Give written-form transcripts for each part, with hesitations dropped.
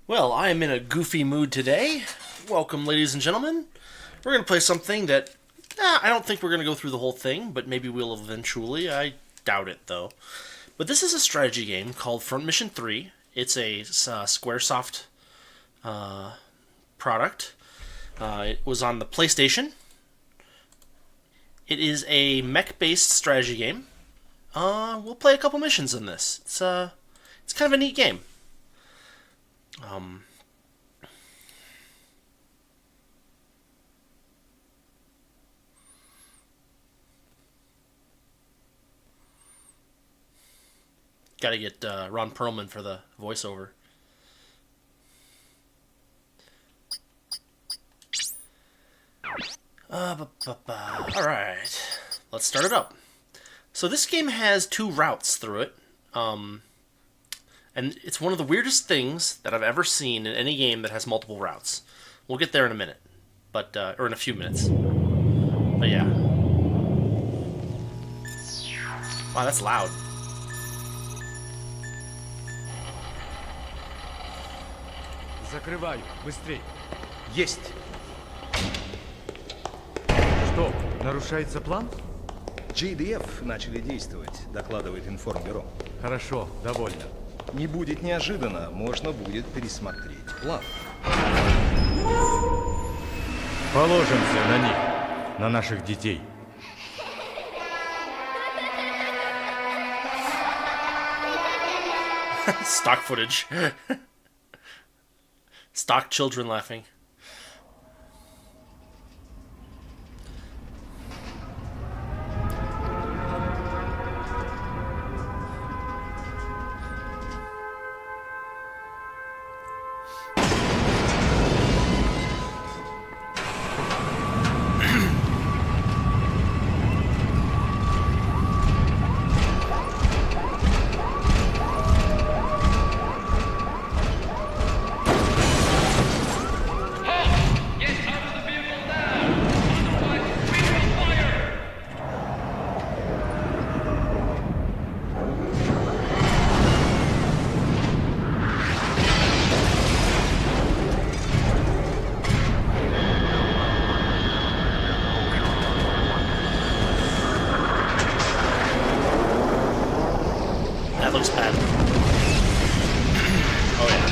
Well, I am in a goofy mood today. Welcome, ladies and gentlemen. We're going to play something that... I don't think we're going to go through the whole thing, but maybe we'll eventually. I doubt it, though. But this is a strategy game called Front Mission 3. It's a Squaresoft product. It was on the PlayStation. It is a mech-based strategy game. We'll play a couple missions in this. It's kind of a neat game. Got to get Ron Perlman for the voiceover. Alright, let's start it up. So this game has two routes through it. And it's one of the weirdest things that I've ever seen in any game that has multiple routes. We'll get there in a minute. But, or in a few minutes. But yeah. Wow, that's loud. Закрывай, быстрей. Есть. Что, нарушается план? GDF начали действовать, докладывает информбюро. Хорошо, довольно. Не будет неожиданно, можно будет пересмотреть план. Положимся на них, на наших детей. Stock footage. Stock children laughing. That looks bad. Oh yeah.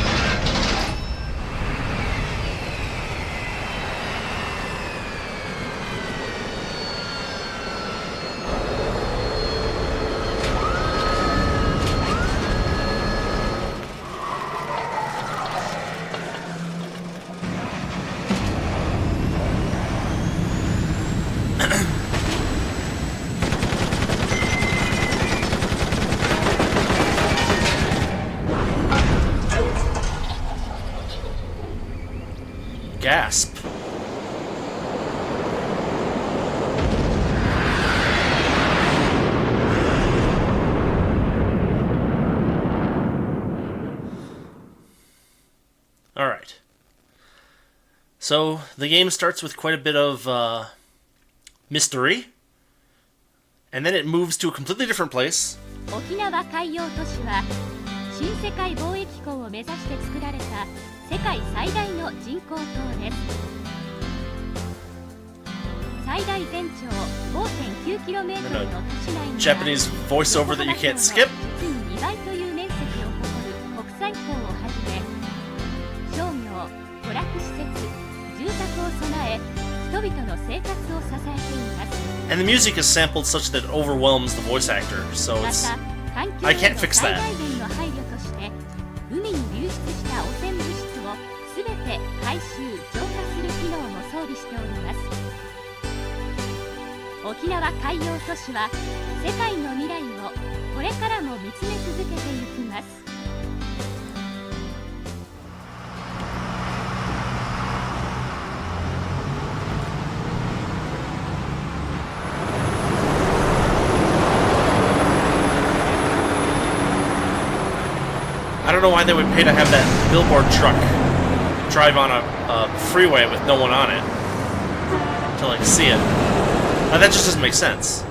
Gasp. All right. So the game starts with quite a bit of mystery, and then it moves to a completely different place. 沖縄海洋都市は新世界貿易港を目指して作られた世界最大の人工島です。最大全長 5.9km の都市内に Japanese voiceover that you can't skip. 実に2倍という面積を誇る国際港をはじめ、商業、娯楽施設、住宅を備え、人々の生活を支えています。And the music is sampled such that it overwhelms the voice actor, so ま it's た、環境 I へ can't の fix 最 that. 大限の配慮として、海に流出した汚染物質をすべて回収・浄化する機能も装備しております。沖縄海洋都市は世界の未来をこれからも見つめ続けていきます。I don't know why they would pay to have that billboard truck drive on a freeway with no one on it to like see it. That just doesn't make sense.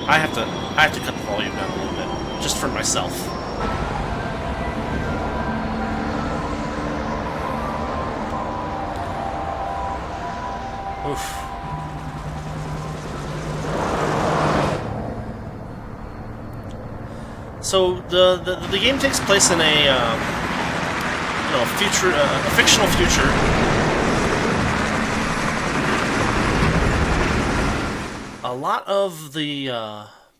I have to cut the volume down a little bit, just for myself. Oof. So the game takes place in a future, a fictional future. A lot of the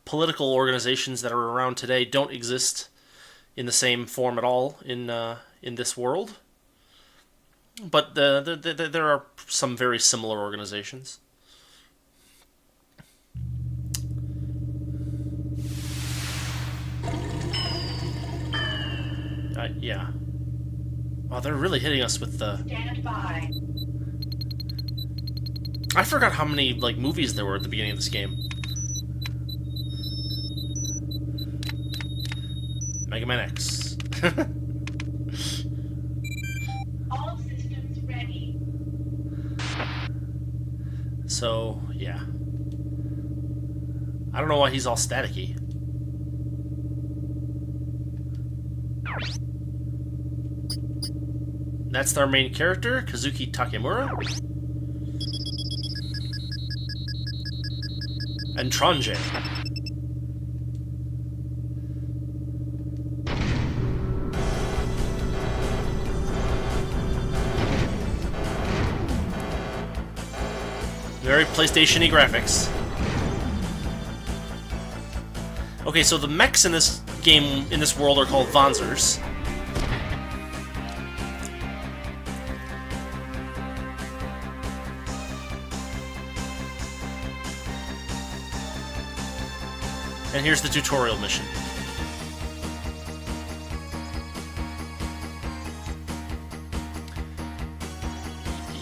political organizations that are around today don't exist in the same form at all in this world, but there are some very similar organizations. Yeah. Wow, they're really hitting us with the... Stand by. I forgot how many, like, movies there were at the beginning of this game. Mega Man X. All systems ready. So, yeah. I don't know why he's all staticky. That's our main character, Kazuki Takemura. And Tronje. Very PlayStation-y graphics. Okay, so the mechs in this game, in this world, are called Vanzers. And here's the tutorial mission.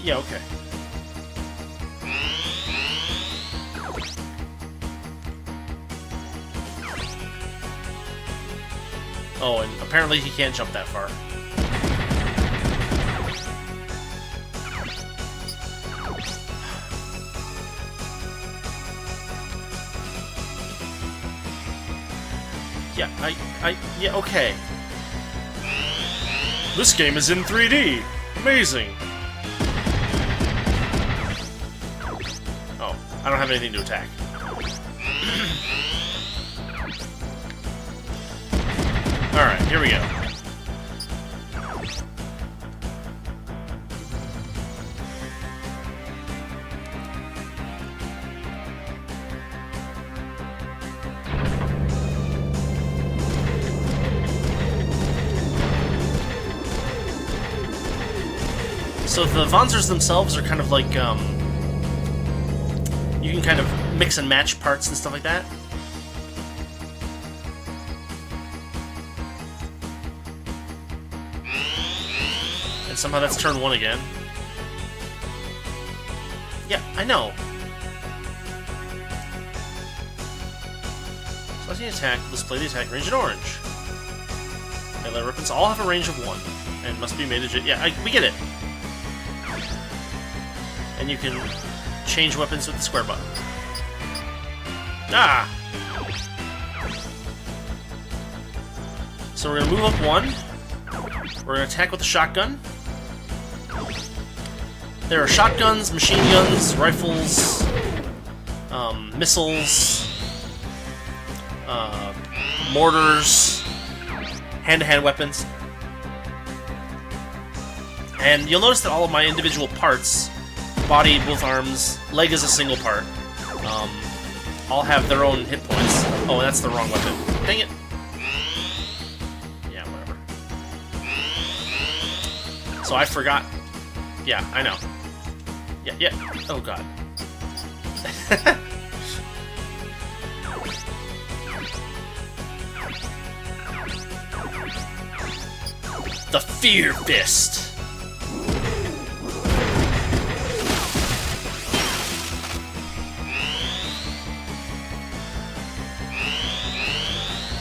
Yeah, okay. Oh, and apparently he can't jump that far. Yeah, okay. This game is in 3D. Amazing. Oh, I don't have anything to attack. Alright, here we go. So the Vanzers themselves are kind of like, you can kind of mix and match parts and stuff like that. And somehow that's turn 1 again. Yeah, I know. Selecting attack, display the attack range in orange. Melee weapons all have a range of 1 and must be made to... Yeah, we get it. And you can change weapons with the square button. Ah! So we're going to move up 1. We're going to attack with the shotgun. There are shotguns, machine guns, rifles, missiles, mortars, hand-to-hand weapons. And you'll notice that all of my individual parts, body, both arms, leg is a single part, all have their own hit points. Oh, that's the wrong weapon. Dang it. Yeah, whatever. So I forgot. Yeah, I know. Yeah. Oh, God. The Fear Fist.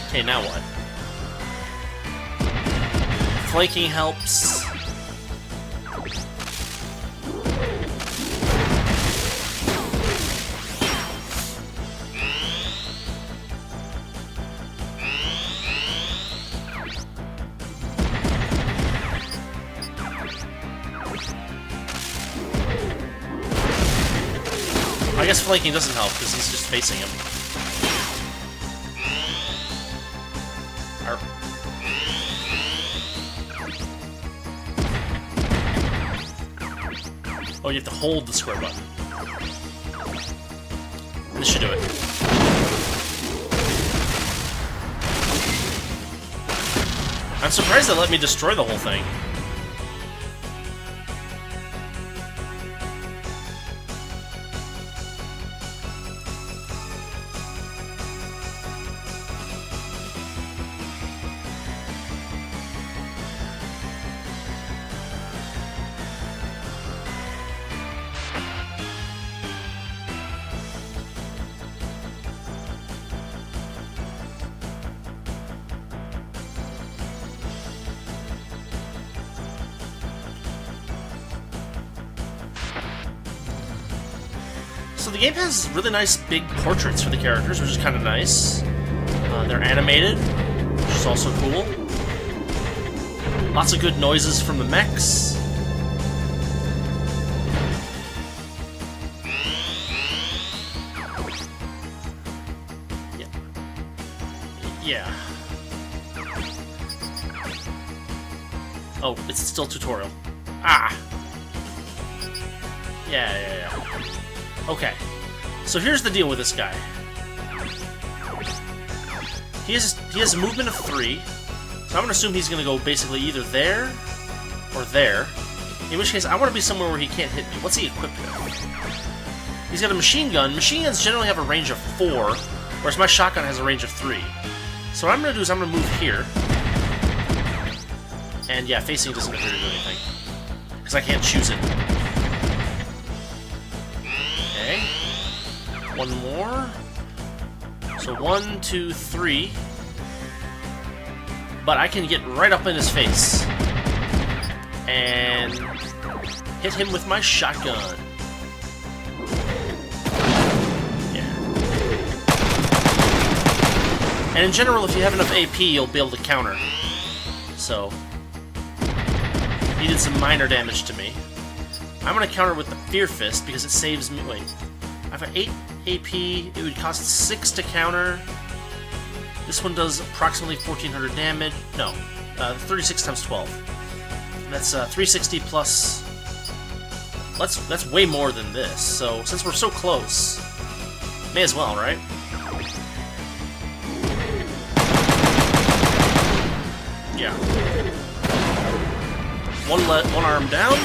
Okay, now what? Flanking helps. I guess flanking doesn't help because he's just facing him. Arr. Oh, you have to hold the square button. This should do it. I'm surprised they let me destroy the whole thing. So the game has really nice big portraits for the characters, which is kind of nice. They're animated, which is also cool. Lots of good noises from the mechs. Yeah. Yeah. Oh, it's still tutorial. Ah! Yeah. Okay, so here's the deal with this guy. He has a movement of 3, so I'm gonna assume he's gonna go basically either there or there. In which case, I want to be somewhere where he can't hit me. What's he equipped with? He's got a machine gun. Machine guns generally have a range of 4, whereas my shotgun has a range of 3. So what I'm gonna do is I'm gonna move here, and yeah, facing doesn't appear to do anything because I can't choose it. One more. So 1, 2, 3. But I can get right up in his face and hit him with my shotgun. Yeah. And in general, if you have enough AP, you'll be able to counter. So he did some minor damage to me. I'm gonna counter with the Fear Fist because it saves me. Wait. I've got 8 AP, it would cost 6 to counter. This one does approximately 1400 damage. No, 36 times 12. That's 360 plus... That's way more than this, so since we're so close, may as well, right? Yeah. One arm down.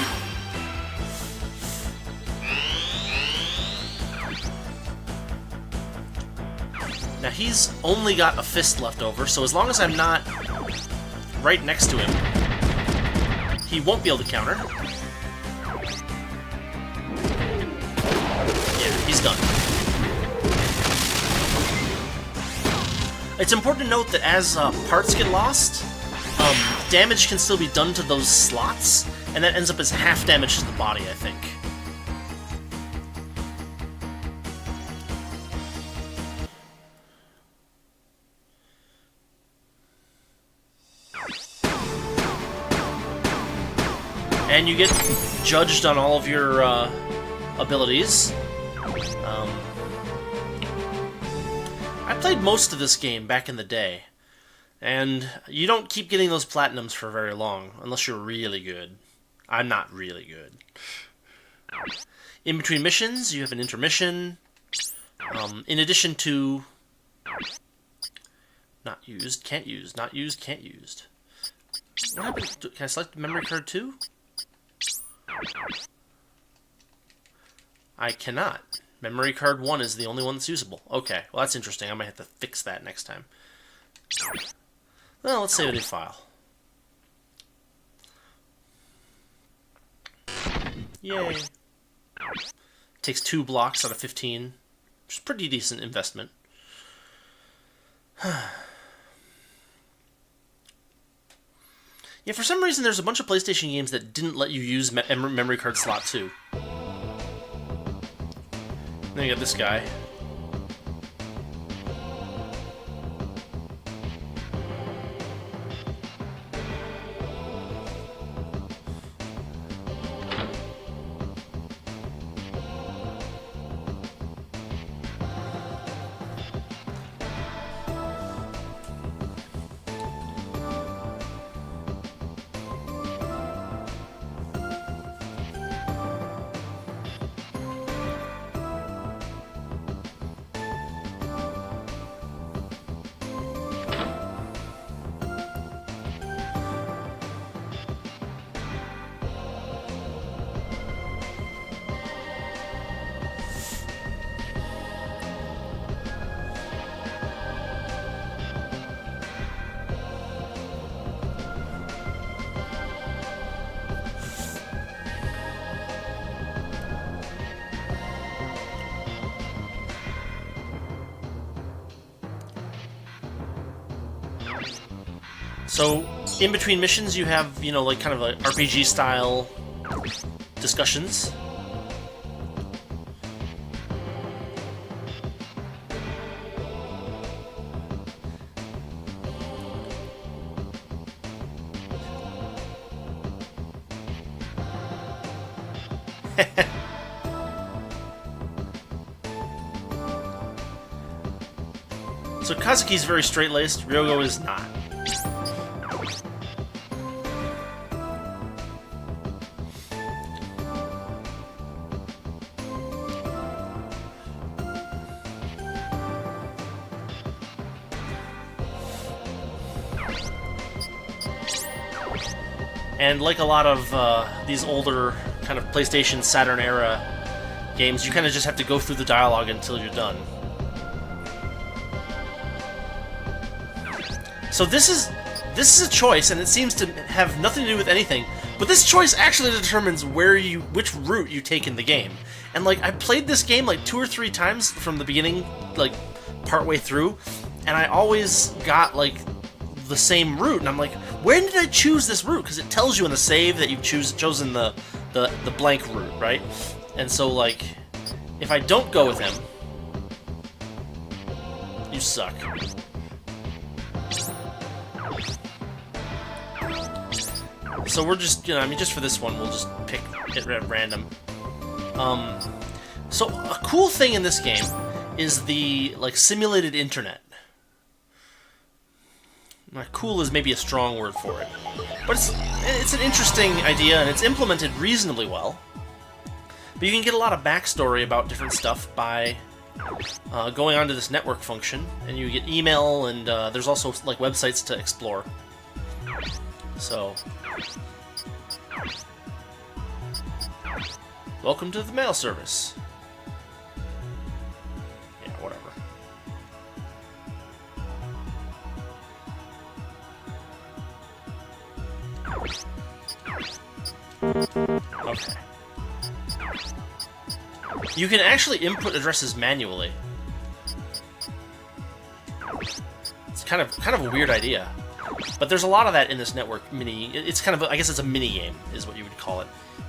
Now he's only got a fist left over, so as long as I'm not right next to him, he won't be able to counter. Yeah, he's done. It's important to note that as parts get lost, damage can still be done to those slots, and that ends up as half damage to the body, I think. And you get judged on all of your abilities. I played most of this game back in the day, and you don't keep getting those platinums for very long, unless you're really good. I'm not really good. In between missions, you have an intermission. In addition to... Not used, can't use, not used, can't used. What happened? Can I select memory card 2? I cannot. Memory card 1 is the only one that's usable. Okay, well that's interesting. I might have to fix that next time. Well, let's save a new file. Yay. Takes 2 blocks out of 15, which is a pretty decent investment. Yeah, for some reason there's a bunch of PlayStation games that didn't let you use memory card slot 2. Then you got this guy. So, in between missions, you have, you know, like kind of like RPG style discussions. So Kazuki's very straight-laced, Ryogo is not. And like a lot of these older kind of PlayStation, Saturn era games, you kind of just have to go through the dialogue until you're done. So this is a choice, and it seems to have nothing to do with anything. But this choice actually determines which route you take in the game. And like I played this game like 2 or 3 times from the beginning, like partway through, and I always got like the same route. And I'm like, when did I choose this route? Because it tells you in the save that you've chosen the blank route, right? And so like, if I don't go with him, you suck. So we're just, you know, I mean, just for this one, we'll just pick it at random. So a cool thing in this game is the, like, simulated internet. Cool is maybe a strong word for it. But it's an interesting idea, and it's implemented reasonably well. But you can get a lot of backstory about different stuff by going onto this network function, and you get email, and there's also, like, websites to explore. So, welcome to the mail service. Yeah, whatever. Okay. You can actually input addresses manually. It's kind of a weird idea. But there's a lot of that in this network mini. It's kind of, I guess it's a mini game, is what you would call it.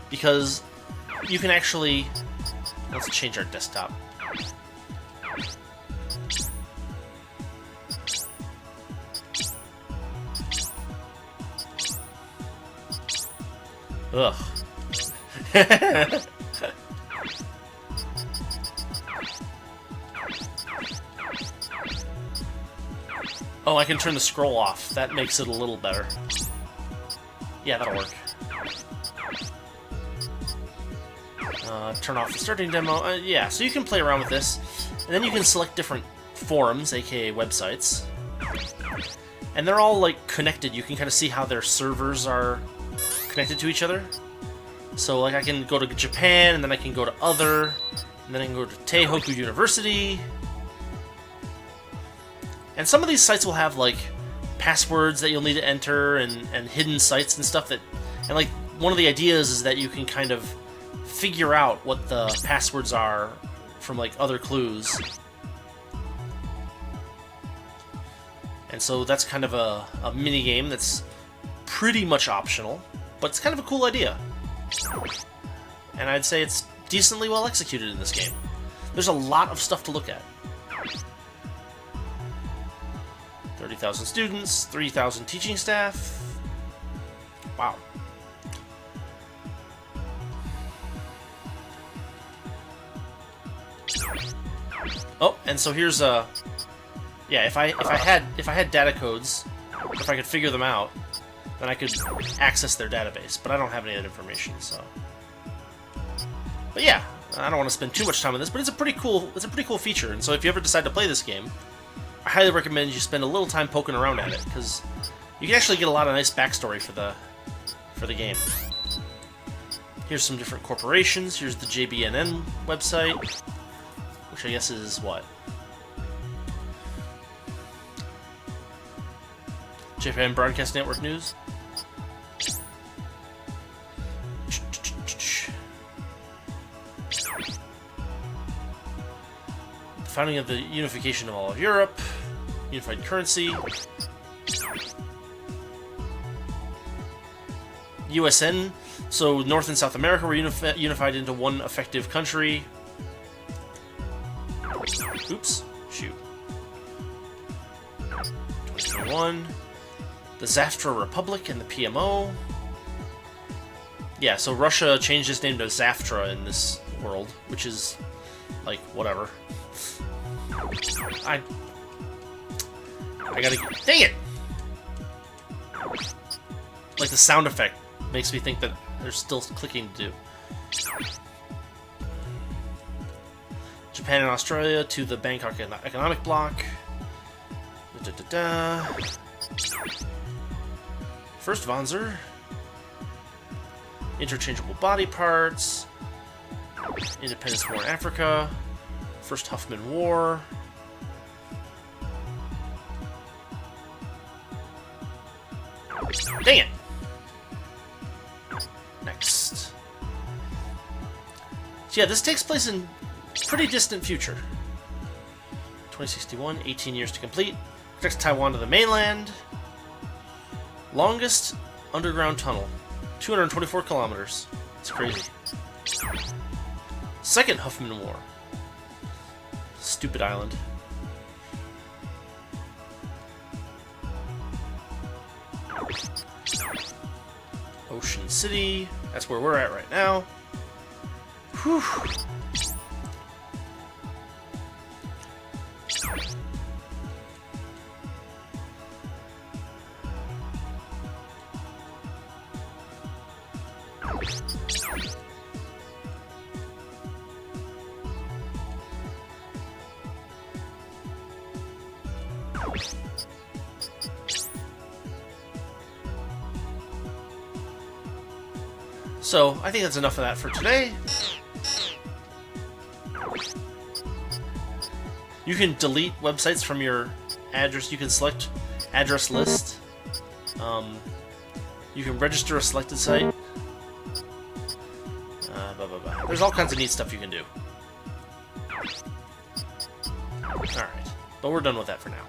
Because you can actually... Let's change our desktop. Ugh. Oh, I can turn the scroll off. That makes it a little better. Yeah, that'll work. Turn off the starting demo. Yeah, so you can play around with this. And then you can select different forums, aka websites. And they're all, like, connected. You can kind of see how their servers are connected to each other. So, like, I can go to Japan, and then I can go to Other, and then I can go to Teihoku University. And some of these sites will have, like, passwords that you'll need to enter and hidden sites and stuff that... And, like, one of the ideas is that you can kind of figure out what the passwords are from, like, other clues. And so that's kind of a mini-game that's pretty much optional, but it's kind of a cool idea. And I'd say it's decently well executed in this game. There's a lot of stuff to look at. 30,000 students, 3,000 teaching staff. Wow. Oh, and so here's a... Yeah, if I had data codes, if I could figure them out, then I could access their database. But I don't have any of that information, so... But yeah, I don't want to spend too much time on this, but it's a pretty cool feature. And so if you ever decide to play this game, I highly recommend you spend a little time poking around at it, because you can actually get a lot of nice backstory for the game. Here's some different corporations. Here's the JBNN website, which I guess is what? Japan Broadcast Network News. The founding of the unification of all of Europe. Unified currency. USN, so North and South America were unified into one effective country. Oops. Shoot. 2021. The Zaftra Republic and the PMO. Yeah, so Russia changed its name to Zaftra in this world, which is, like, whatever. I gotta... Dang it! Like, the sound effect makes me think that there's still clicking to do. Japan and Australia to the Bangkok Economic Bloc. First Wanzer. Interchangeable body parts. Independence War in Africa. First Huffman War. Dang it! Next. So yeah, this takes place in pretty distant future. 2061, 18 years to complete. Connects Taiwan to the mainland. Longest underground tunnel, 224 kilometers. It's crazy. Second Huffman War. Stupid island. Ocean City. That's where we're at right now. Whew. So, I think that's enough of that for today. You can delete websites from your address. You can select address list. You can register a selected site. Blah, blah, blah. There's all kinds of neat stuff you can do. Alright, but we're done with that for now.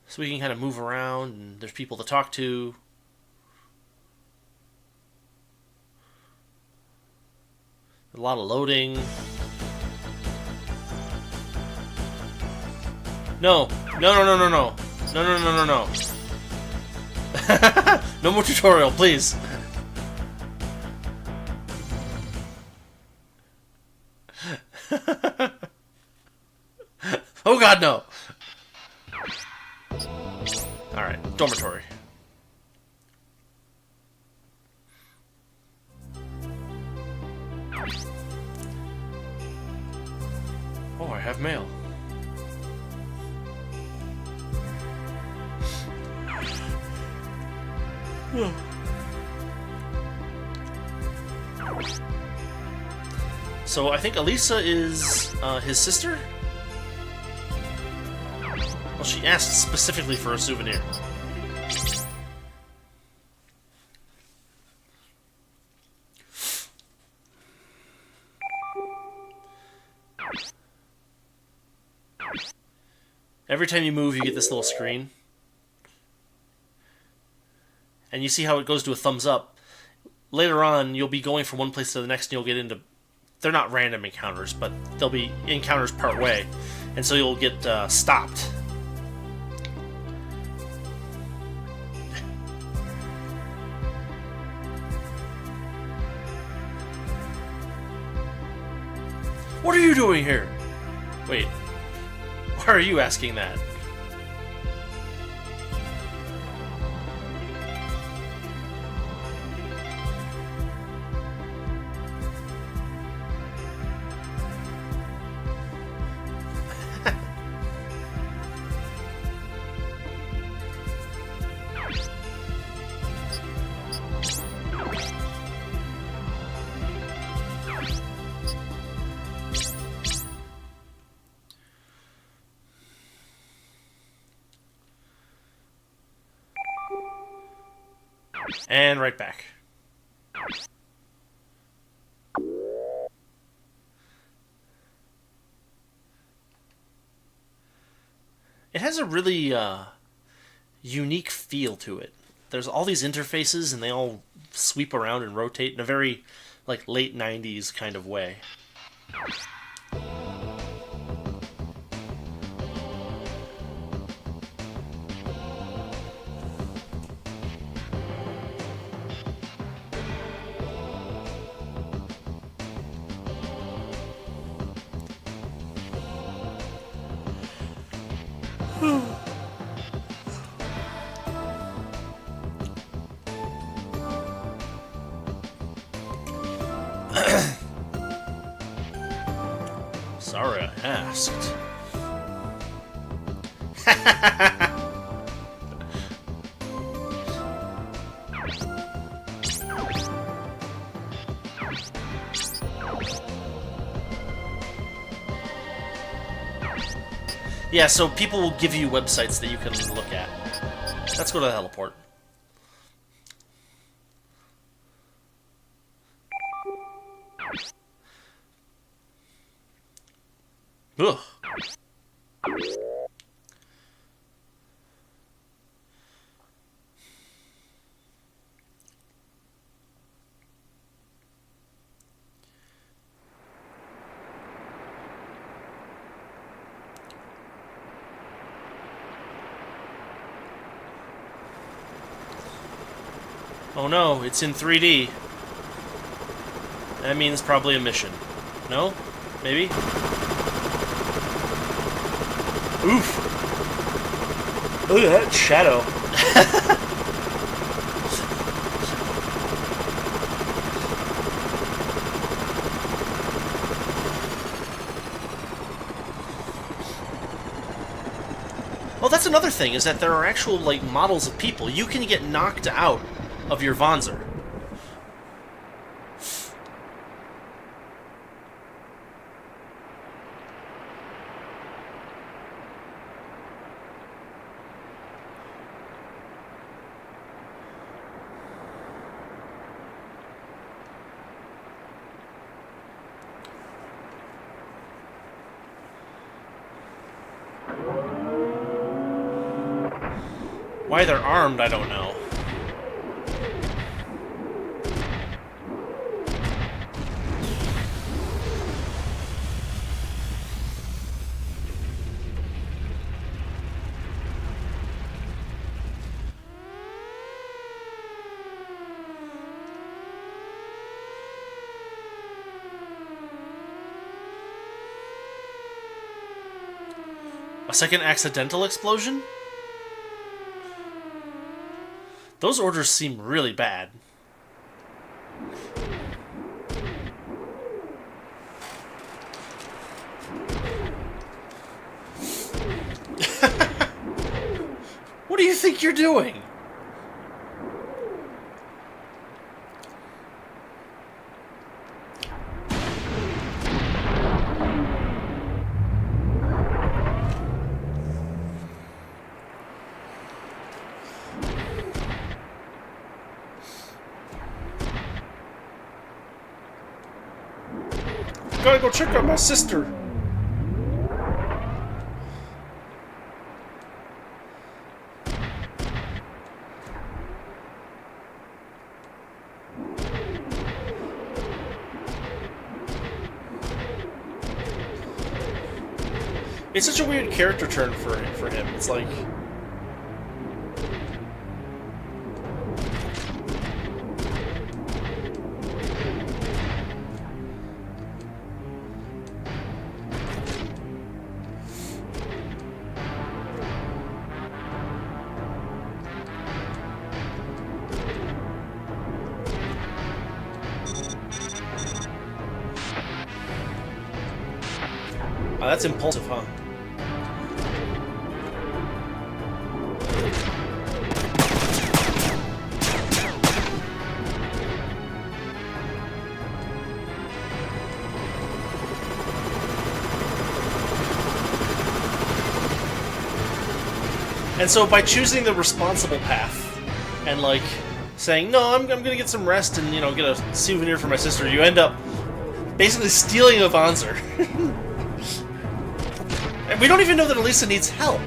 So we can kind of move around, and there's people to talk to. A lot of loading. No. No, no, no, no, no. No, no, no, no, no. No more tutorial, please. Oh god, no. Alright, dormitory. Oh, I have mail. So I think Elisa is his sister? Well, she asked specifically for a souvenir. Every time you move, you get this little screen. And you see how it goes to a thumbs up. Later on, you'll be going from one place to the next, and you'll get into... They're not random encounters, but they'll be encounters part way. And so you'll get stopped. What are you doing here? Wait. Why are you asking that? And right back. It has a really unique feel to it. There's all these interfaces, and they all sweep around and rotate in a very like late 90s kind of way. Sorry I asked. Yeah, so people will give you websites that you can look at. Let's go to the heliport. Ugh. Oh no, it's in 3D. That means probably a mission. No? Maybe? Oof! Look at that shadow. Oh, that's another thing, is that there are actual, like, models of people. You can get knocked out of your Vonzer. Why they're armed, I don't know. A second accidental explosion? Those orders seem really bad. What do you think you're doing? Gotta go check on my sister. It's such a weird character turn for him. It's like... Oh, that's impulsive, huh? And so by choosing the responsible path and like saying, no, I'm gonna get some rest and, you know, get a souvenir for my sister, you end up basically stealing a Vonzer. And we don't even know that Elisa needs help.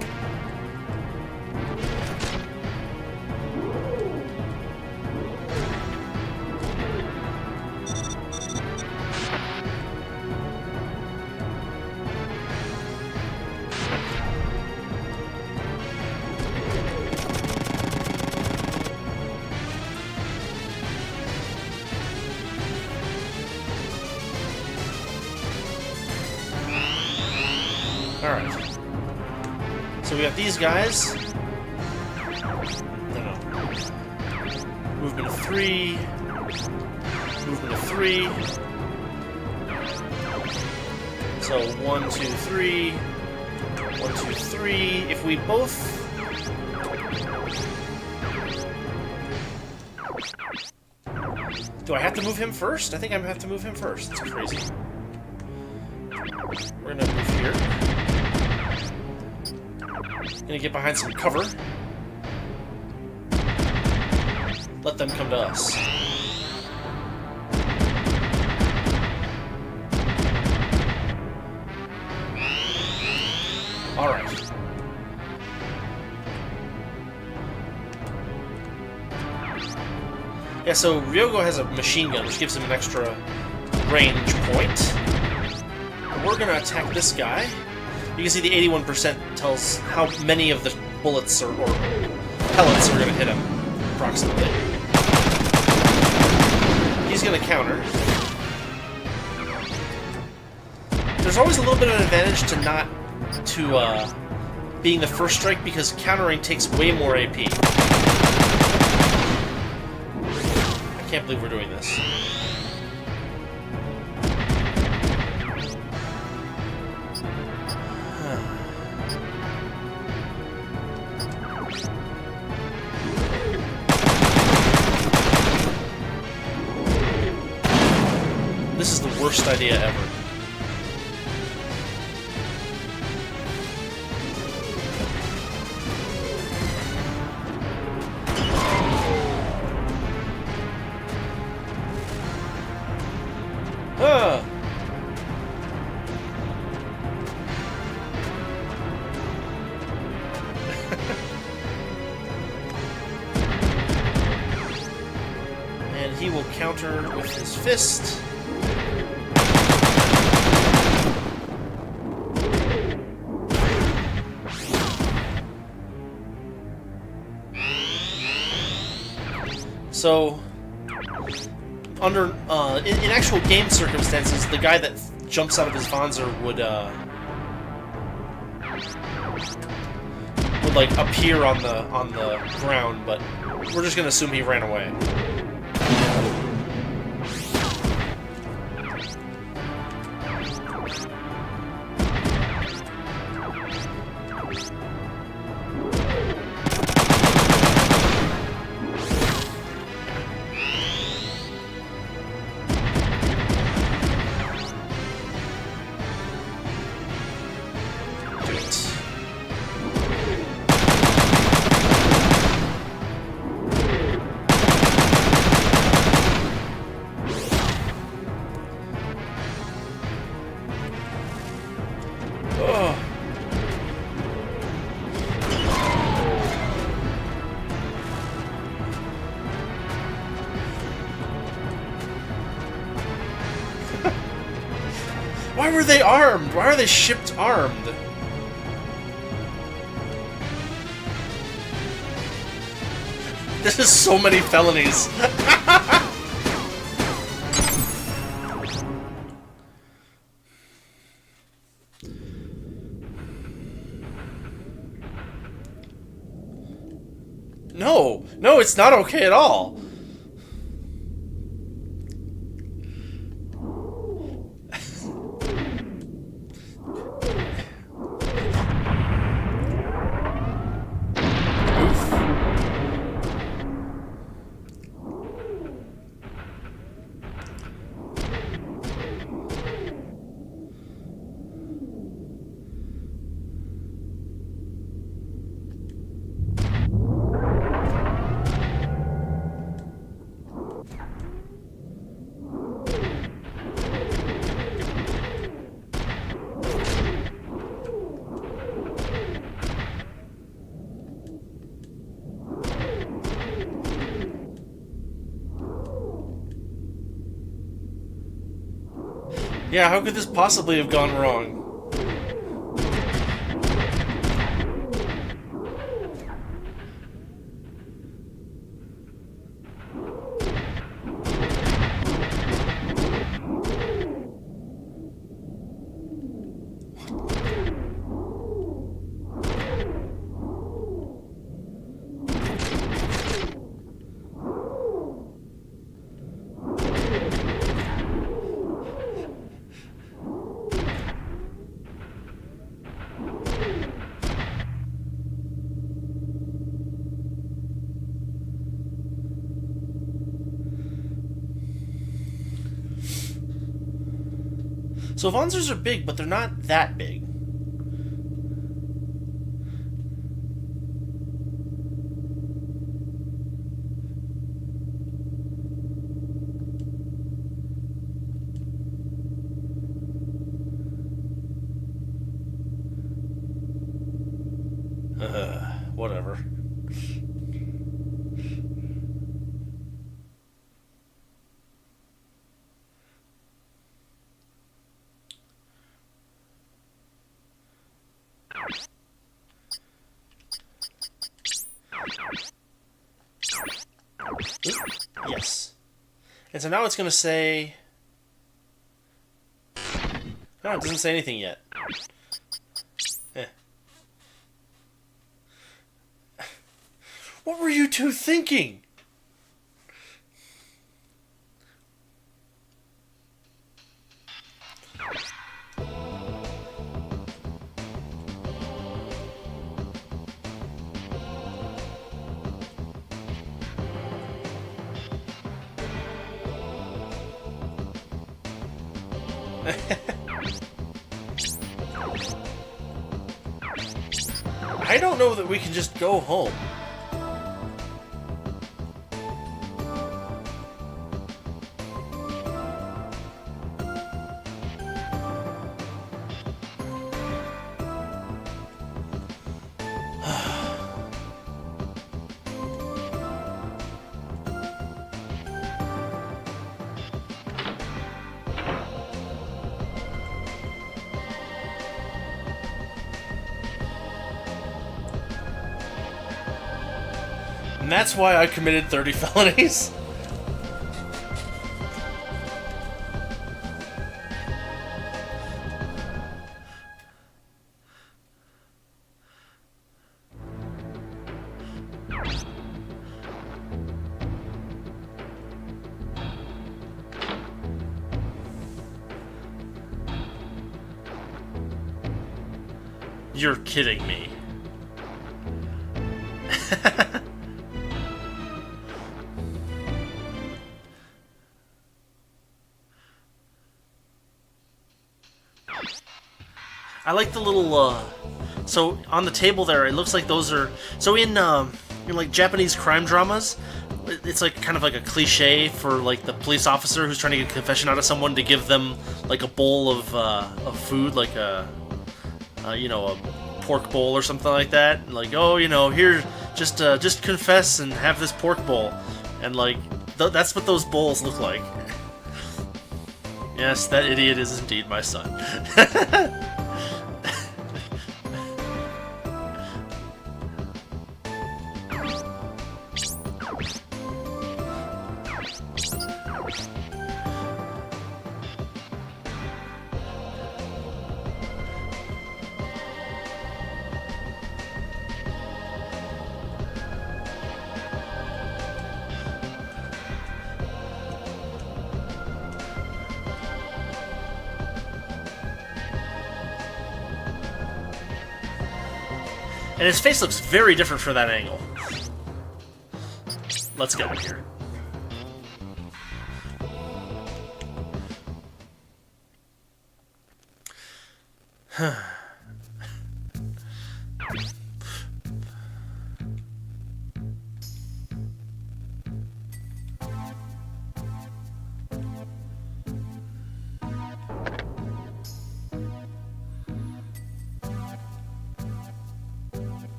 Alright. So we got these guys. No. Movement of 3. Movement of 3. So 1, 2, 3. 1, 2, 3. If we both... Do I have to move him first? I think I have to move him first. It's crazy. We're gonna move here. Gonna get behind some cover. Let them come to us. Alright. Yeah, so Ryogo has a machine gun, which gives him an extra range point. We're gonna attack this guy. You can see the 81% tells how many of the bullets or pellets are gonna hit him, approximately. He's gonna counter. There's always a little bit of an advantage to being the first strike, because countering takes way more AP. I can't believe we're doing this. This is the worst idea ever. And he will counter with his fist. So, under in actual game circumstances, the guy that jumps out of his Vanzer would like appear on the ground, but we're just gonna assume he ran away. Why were they armed? Why are they shipped armed? This is so many felonies. No, it's not okay at all. Yeah, how could this possibly have gone wrong? So Vonzers are big, but they're not that big. Whatever. Yes. And so now it's going to say... No, it doesn't say anything yet. What were you two thinking? I don't know that we can just go home. And that's why I committed 30 felonies. You're kidding me. I like the little, so on the table there, it looks like those are, so in like Japanese crime dramas, it's like kind of like a cliche for like the police officer who's trying to get a confession out of someone to give them like a bowl of food, like a pork bowl or something like that. Like, oh, here, just confess and have this pork bowl, and like that's what those bowls look like. Yes, that idiot is indeed my son. And his face looks very different from that angle. Let's get him here.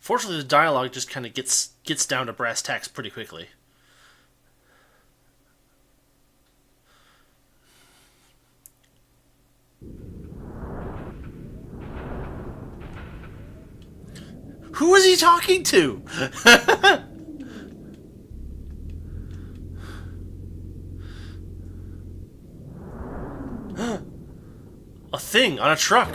Fortunately, the dialogue just kind of gets down to brass tacks pretty quickly. Who is he talking to? A thing on a truck.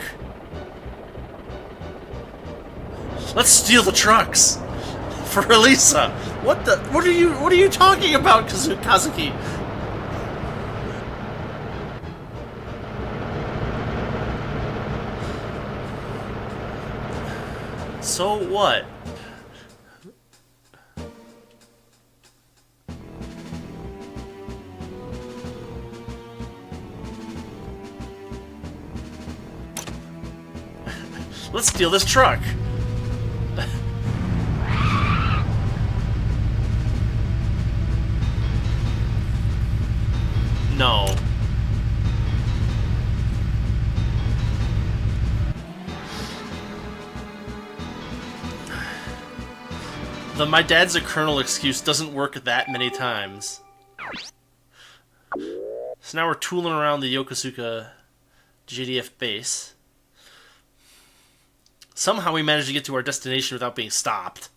Let's steal the trucks for Elisa. What are you talking about, Kazuki? So what? Let's steal this truck. No. The "my dad's a colonel" excuse doesn't work that many times. So now we're tooling around the Yokosuka JDF base. Somehow we managed to get to our destination without being stopped.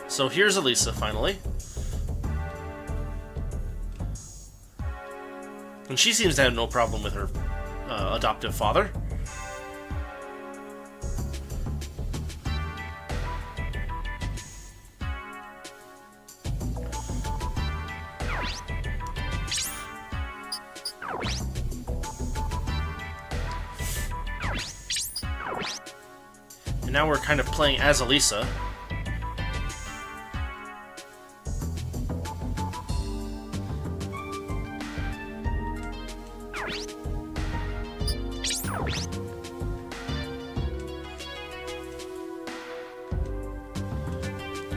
So here's Elisa, finally. And she seems to have no problem with her adoptive father. And now we're kind of playing as Elisa.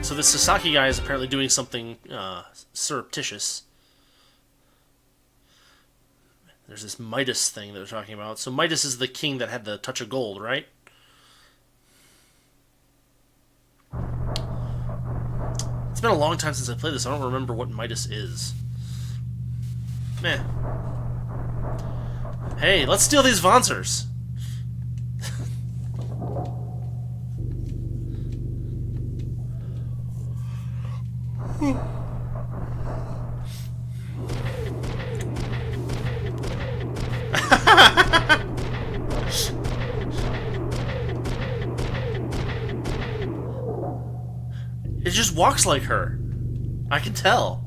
So this Sasaki guy is apparently doing something surreptitious. There's this Midas thing that they're talking about. So Midas is the king that had the touch of gold, right? It's been a long time since I played this. I don't remember what Midas is. Meh. Hey, let's steal these Vonzers. It just walks like her. I can tell.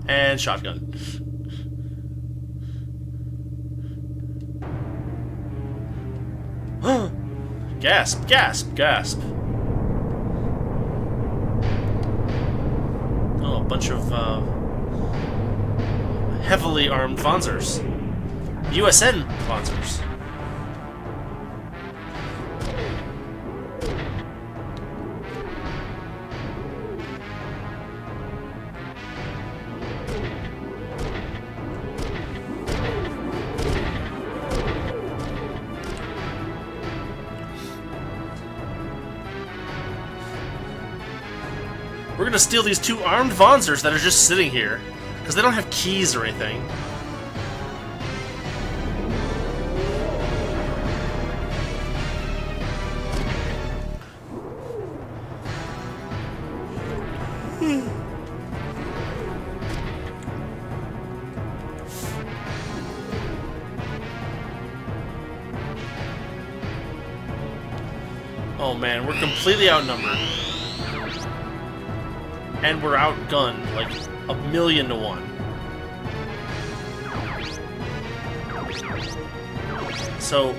And shotgun. Gasp, gasp, gasp. Oh, a bunch of heavily armed Vonzers. USN Vonzers. We're gonna steal these two armed Vonzers that are just sitting here, because they don't have keys or anything. Oh man, we're completely outnumbered. And we're outgunned, like, 1,000,000 to 1. So...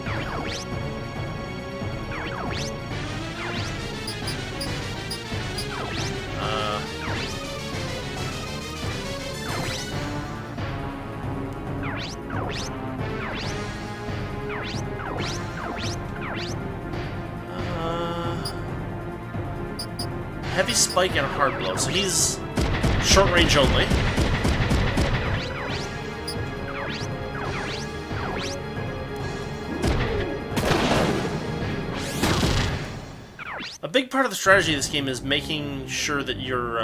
heavy spike and a hard blow. So he's short range only. A big part of the strategy of this game is making sure that you're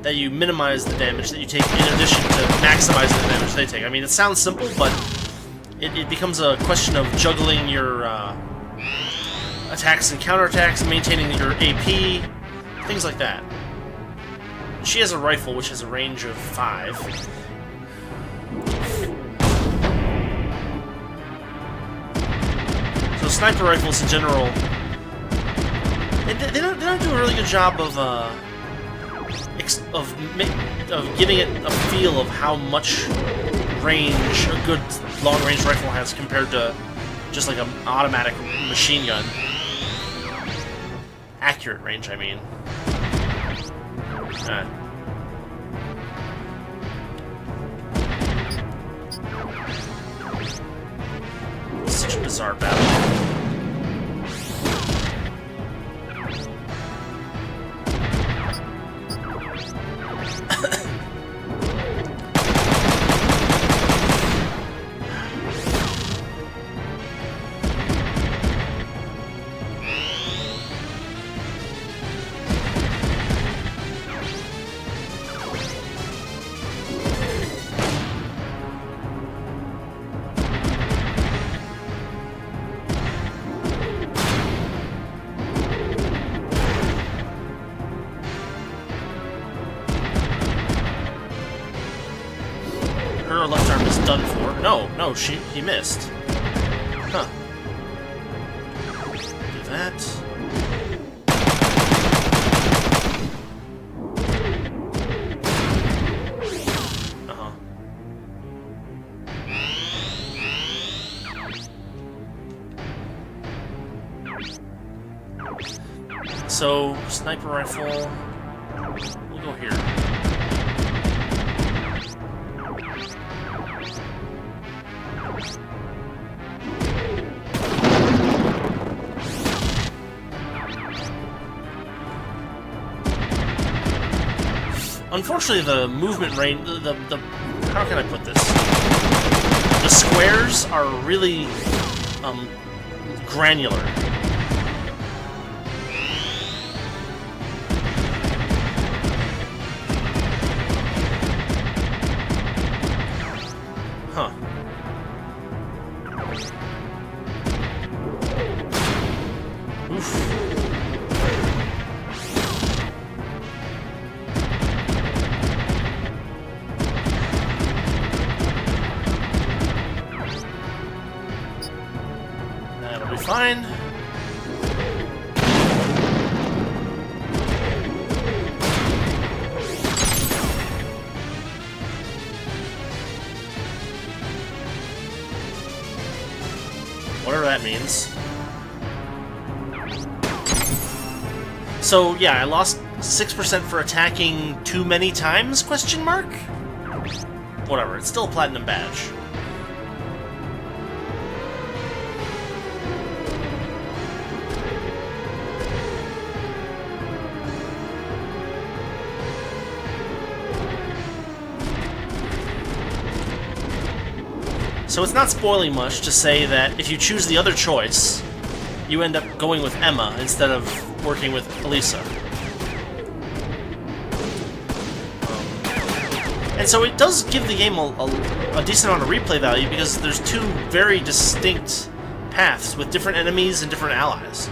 that you minimize the damage that you take in addition to maximizing the damage they take. I mean, it sounds simple, but it becomes a question of juggling your attacks and counterattacks, maintaining your AP, things like that. She has a rifle, which has a range of 5. So sniper rifles in general, they don't do a really good job of giving it a feel of how much range a good long-range rifle has compared to just like an automatic machine gun. Accurate range, I mean. Such a bizarre battle. Her left arm is done for. No, he missed. Huh. Do that. Uh-huh. So, sniper rifle. We'll go here. Unfortunately, the movement range, the how can I put this? The squares are really granular. Huh. Oof. That'll be fine. Whatever that means. So, yeah, I lost 6% for attacking too many times, question mark? Whatever, it's still a platinum badge. So it's not spoiling much to say that if you choose the other choice, you end up going with Emma instead of working with Elisa. And so it does give the game a decent amount of replay value because there's two very distinct paths with different enemies and different allies.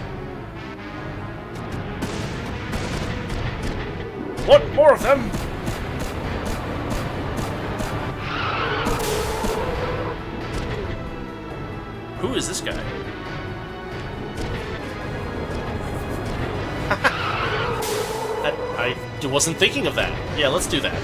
What more of them? Who is this guy? I wasn't thinking of that. Yeah, let's do that.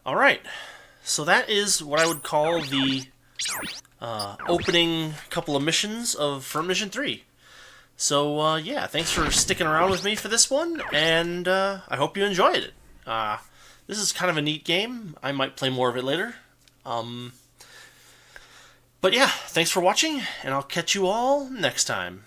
Alright, so that is what I would call the opening couple of missions for Mission 3. So, yeah, thanks for sticking around with me for this one, and I hope you enjoyed it. This is kind of a neat game. I might play more of it later. But yeah, thanks for watching, and I'll catch you all next time.